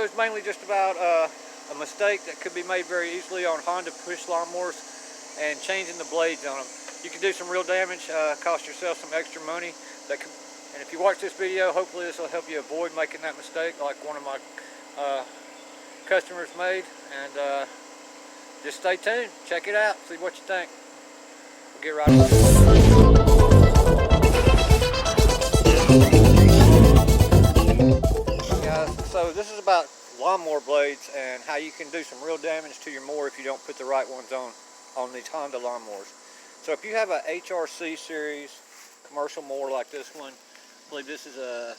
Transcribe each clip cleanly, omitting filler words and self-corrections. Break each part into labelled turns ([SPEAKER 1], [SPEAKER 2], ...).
[SPEAKER 1] video is mainly just about a mistake that could be made very easily on Honda push lawnmowers and changing the blades on them. You can do some real damage, cost yourself some extra money. And if you watch this video, hopefully this will help you avoid making that mistake like one of my customers made. And just stay tuned, check it out, see what you think. We'll get right into it. Guys, so this is about lawnmower blades and how you can do some real damage to your mower if you don't put the right ones on these Honda lawnmowers. So if you have a HRC series commercial mower like this one, I believe this is a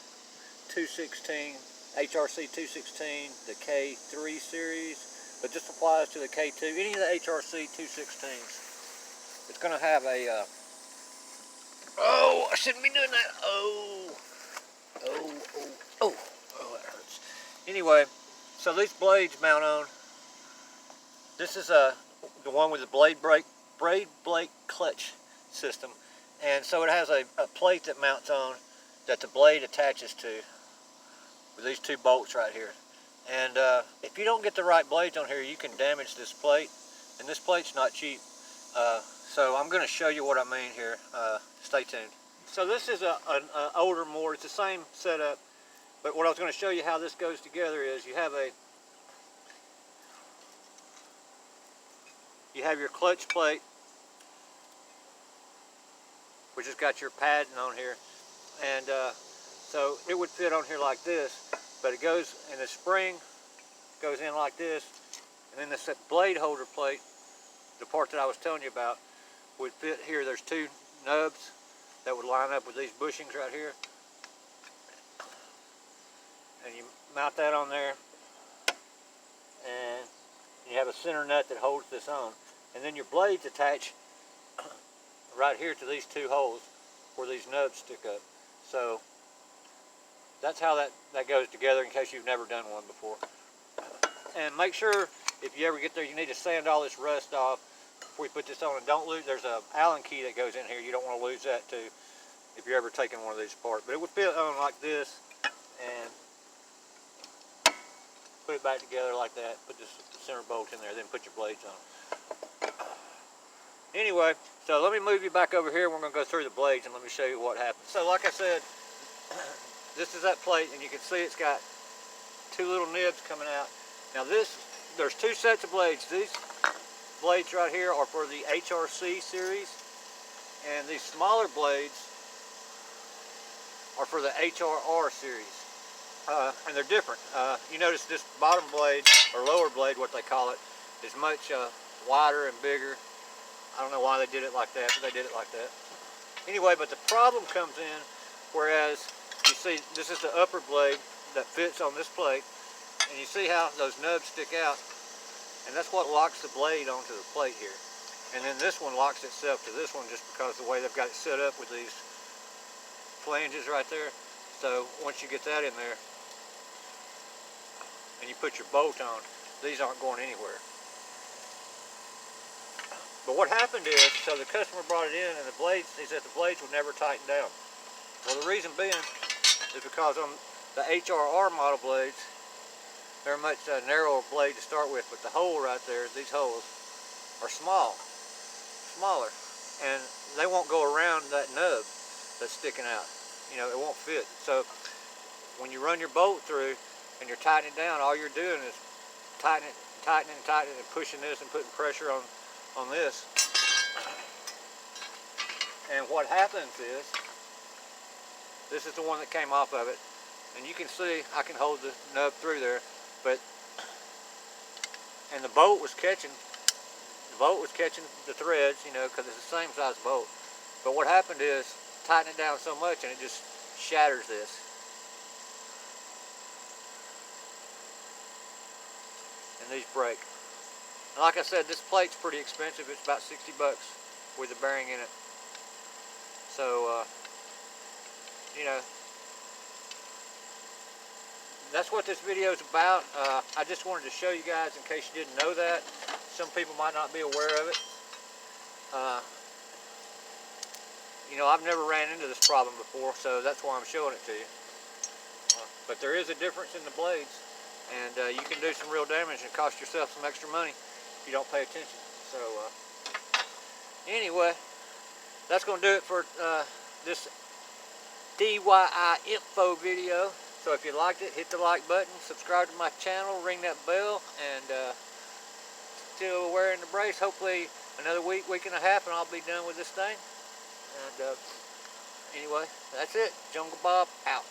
[SPEAKER 1] 216, HRC 216, the K3 series, but this applies to the K2, any of the HRC 216s. It's going to have a, oh, I shouldn't be doing that, oh, that hurts. Anyway, so these blades mount on, this is the one with the blade brake clutch system, and so it has a plate that mounts on that the blade attaches to with these two bolts right here. And if you don't get the right blades on here, you can damage this plate, and this plate's not cheap. So I'm going to show you what I mean here. Stay tuned. So this is an older mower. It's the same setup, but what I was going to show you how this goes together is you have your clutch plate, which has got your padding on here, and so it would fit on here like this, but it goes, and the spring goes in like this, and then this blade holder plate, the part that I was telling you about, would fit here. There's two nubs that would line up with these bushings right here, and you mount that on there, and you have a center nut that holds this on, and then your blades attach right here to these two holes where these nubs stick up. So that's how that goes together, in case you've never done one before. And make sure, if you ever get there, you need to sand all this rust off before you put this on. And don't lose, there's a Allen key that goes in here. You don't want to lose that too if you're ever taking one of these apart. But it would fit on like this, and put it back together like that. Put this center bolt in there, then put your blades on. Anyway, so let me move you back over here. We're going to go through the blades and let me show you what happens. So like I said, this is that plate, and you can see it's got two little nibs coming out. Now there's two sets of blades. These blades right here are for the HRC series, and these smaller blades are for the HRR series. And they're different. You notice this bottom blade, or lower blade, what they call it, is much wider and bigger. I don't know why they did it like that, but they did it like that. Anyway, but the problem comes in, whereas you see this is the upper blade that fits on this plate, and you see how those nubs stick out, and that's what locks the blade onto the plate here. And then this one locks itself to this one just because of the way they've got it set up with these flanges right there. So once you get that in there, and you put your bolt on, these aren't going anywhere. But what happened is, so the customer brought it in, and the blades, he said the blades would never tighten down. Well, the reason being is because on the HRR model blades, they're a much narrower blade to start with, but the hole right there, these holes, are smaller, and they won't go around that nub that's sticking out. You know, it won't fit. So when you run your bolt through and you're tightening down, all you're doing is tightening, and pushing this and putting pressure on this. And what happens is, this is the one that came off of it, and you can see I can hold the nub through there, and the bolt was catching the threads, you know, because it's the same size bolt. But what happened is, tighten it down so much and it just shatters this. And these break. And like I said, this plate's pretty expensive. It's about 60 bucks with the bearing in it. So, you know, that's what this video is about. I just wanted to show you guys in case you didn't know that. Some people might not be aware of it. You know, I've never ran into this problem before, so that's why I'm showing it to you. But there is a difference in the blades, and and you can do some real damage and cost yourself some extra money if you don't pay attention. So anyway, that's going to do it for this DIY info video. So if you liked it, hit the like button, subscribe to my channel, ring that bell, and still wearing the brace. Hopefully another week and a half, and I'll be done with this thing. And anyway, that's it. Jungle Bob out.